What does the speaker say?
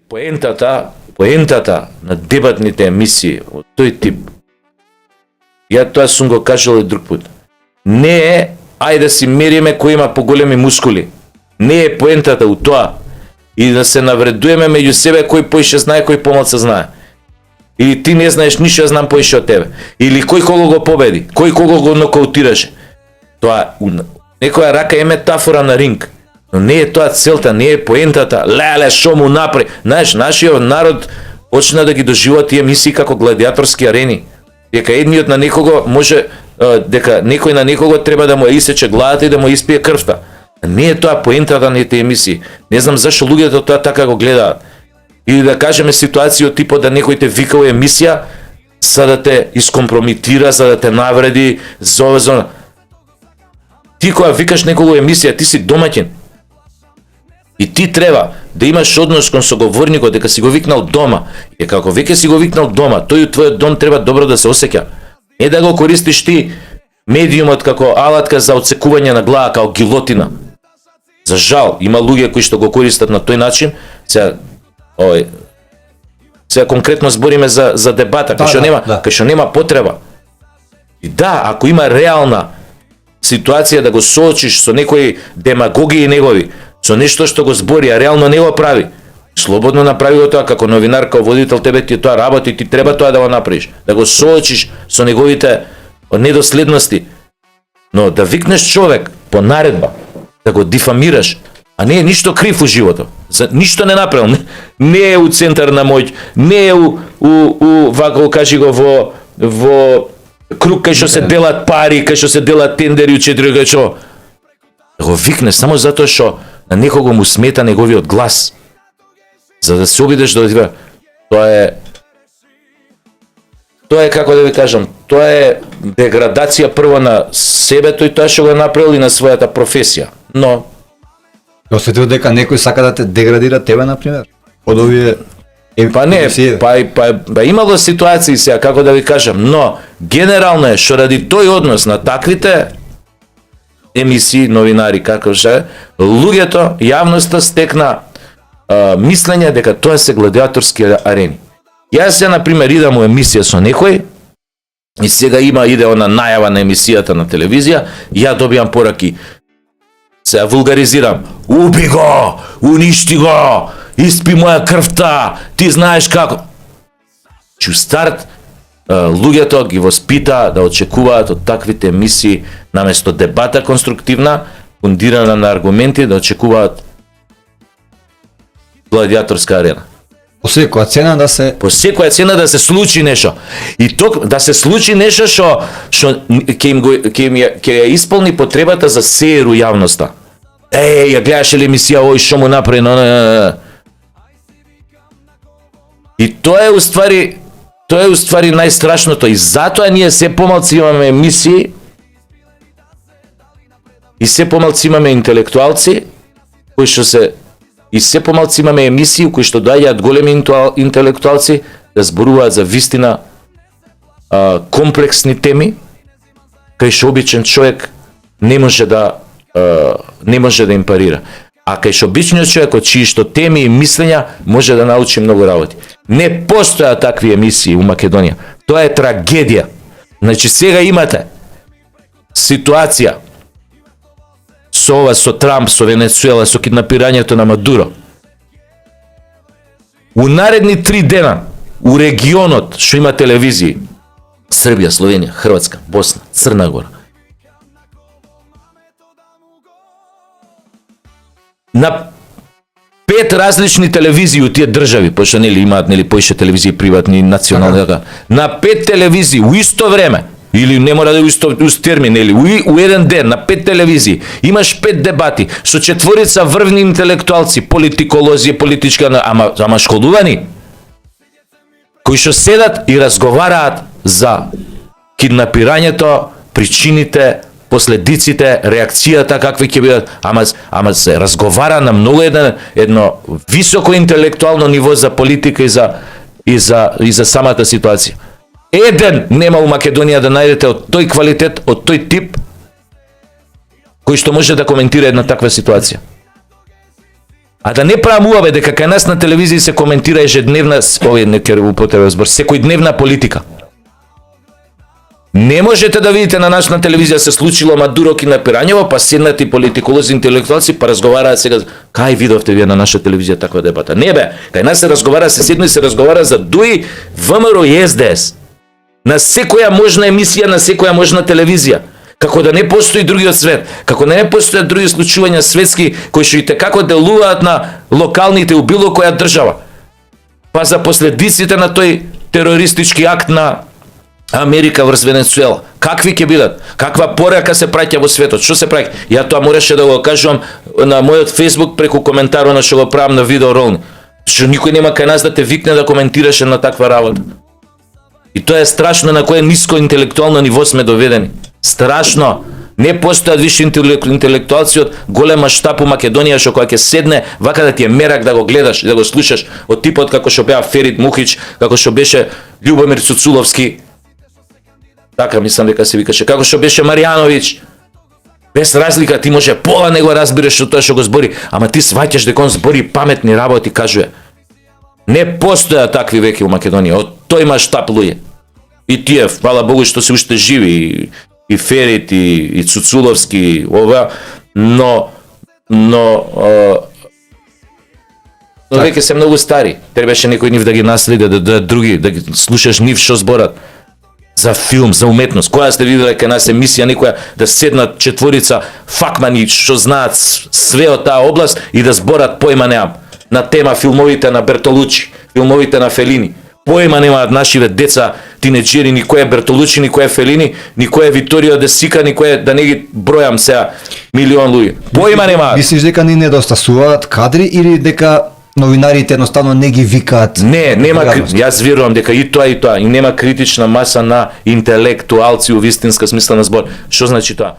поентата на дебатните емисии од тој тип, ја тоа сум го кажал и друг пат, не е ајде да си мериме кој има поголеми мускули. Не е поентата у тоа. И да се навредуеме меѓу себе кој поише знае, кој помалку знае. Или ти не знаеш ништо, ја знам поише од тебе. Или кој кого го победи, кој кого го нокаутираше. Тоа некоја рака е метафора на ринг. Но не е тоа целта, не е поентата. Леле, шо му направи. Знаеш, нашиот народ почна да ги доживува тие емисии како гладиаторски арени. Дека едниот на некого може, дека некој на некого треба да му ја исече главата и да му испие крвта. Не е тоа поентата на тие емисии. Не знам зашто луѓето тоа така го гледаат. Или да кажеме ситуација од типот да некој те вика во емисија за да те искомпромитира, за да те навреди, за ова зона. Ти кога викаш некого емисија, ти си домаќин. И ти треба да имаш однос кон соговорникот, дека си го викнал дома. И како веќе си го викнал дома, тој у твојот дом треба добро да се осеќа. Не да го користиш ти медиумот како алатка за отсекување на глава, како гилотина. За жал, има луѓе кои што го користат на тој начин. Сега конкретно збориме за дебата, кај што нема потреба. И да, ако има реална ситуација да го соочиш со некои демагогии негови, со нешто што го збори, а реално не го прави, слободно направи го тоа како новинар, како водител, тебе ти тоа работи, ти треба тоа да го направиш, да го соочиш со неговите недоследности. Но да викнеш човек по наредба, да го дифамираш, а не е ништо крив у животот, ништо не направил, не е у центар на моќ, не е вако кажи го во круг кај што се делат пари, кај што се делат тендери у 4 кај што. Да го викнеш само затоа што на некого му смета неговиот глас. За да се обидеш да тоа е како да ви кажам, тоа е деградација прво на себето и тоа што го направил и на својата професија. Но осетил дека некој сака да те деградира тебе на пример? Од овие па имало ситуации сега како да ви кажам, но генерално е што ради тој однос на таквите емисии, новинари, како ше, луѓето, јавноста стекна мислење дека тоа се гладиаторски арени. Јас се, например, идам у емисија со некој, и сега иде она најава на емисијата на телевизија, ја добијам пораки. Сега вулгаризирам. Уби го! Уништи го! Испи моја крвта! Ти знаеш како? Чу старт, луѓето ги воспита да очекуваат од таквите емисии наместо дебата конструктивна, фундирана на аргументи, да очекуваат гладиаторска арена. По секоја цена да се случи нешто. И да се случи нешто што ќе ја исполни потребата за сеер у јавноста. Ја гледаше ли емисија ој што му направи? И тоа е уствари најстрашното, и затоа ние се помалци имаме емисии и се помалци имаме интелектуалци кои што се и се помалци имаме емисии кои што доаѓаат големи интелектуалци да зборуваат за вистина комплексни теми кај што обичен човек не може да им парира. А кај што обичниот човек од чии што теми и мислења може да научи многу работи. Не постојат такви емисии у Македонија. Тоа е трагедија. Значи сега имате ситуација со Трамп, со Венецуела, со киднапирањето на Мадуро. У наредни 3 дена у регионот што има телевизии, Србија, Словенија, Хрватска, Босна, Црна Гора, на 5 различни телевизии у тие држави, пошто имаат поише телевизии приватни, национални, на 5 телевизии у исто време, или не мора да уст термин, у еден ден на 5 телевизии имаш 5 дебати со 4 врвни интелектуалци, политиколози, политичка, ама школувани, кои што седат и разговараат за киднапирањето, причините, последиците, реакцијата какви ќе бидат, ама се разговара на многу едно високо интелектуално ниво за политика и за самата ситуација. Еден нема у Македонија да најдете од тој квалитет, од тој тип, кој што може да коментира една таква ситуација. А да не правам дека кај нас на телевизија се коментира ежедневна, овој не ќе употребам збор, секојдневна политика. Не можете да видите на нашата телевизија се случило Мадуро и напирањево, па седнати политиколози, интелектуалци, па разговараат сега, кај видовте вие на наша телевизија таква дебата? Не бе, кај нас се разговара, се седно и се разговара за ДУИ, ВМРО и СДС. На секоја можна емисија, на секоја можна телевизија. Како да не постои другиот свет, како да не постојат други случувања светски кои што и како делуваат на локалните у било која држава. Па за последиците на тој терористички акт на Америка врз Венецуела. Какви ќе бидат? Каква порака се праќа во светот? Што се праќа? Ја тоа мораше да го кажувам на мојот Facebook преку коментарот на што го правам на видео ролни. Што никој нема кај нас да те викне да коментираше на таква работа. И тоа е страшно на кое ниско интелектуално ниво сме доведени. Страшно. Не постојат више интелектуалци од голема штаб у Македонија што кога ќе седне, вака да ти е мерак да го гледаш, да го слушаш, од типот како што беа Ферит Мухич, како што беше Љубомир Цуцуловски. Така мислам дека се викаше, како што беше Маријановиќ. Без разлика ти може пола не го разбираш од тоа што го збори, ама ти сваќаш дека он збори паметни работи, кажува. Не постојат такви веќе у Македонија, од тој маштаб луѓе. И тие, фала Богу што се уште живи, и Ферит, и Цуцуловски, ова, но веќе се многу стари. Требаше некој нив да ги наследи, да други, да ги слушаш нив што зборат. За филм, за уметност. Која сте виделе кај нас емисија некоја да седнат четворица факмани што знаат све од таа област и да зборат појма неам на тема филмовите на Бертолучи, филмовите на Фелини. Појма немаат нашиве деца, тинеџери, ни кој е Бертолучи, ни кој е Фелини, ни кој е Виторио де Сика, ни кој е, да не ги бројам сега, милион луѓе. Појма немаат. Мислиш дека ни недостасуваат кадри или дека новинарите едноставно не ги викаат? Не, нема, јас верувам дека и тоа, и нема критична маса на интелектуалци у вистинска смисла на збор. Што значи тоа?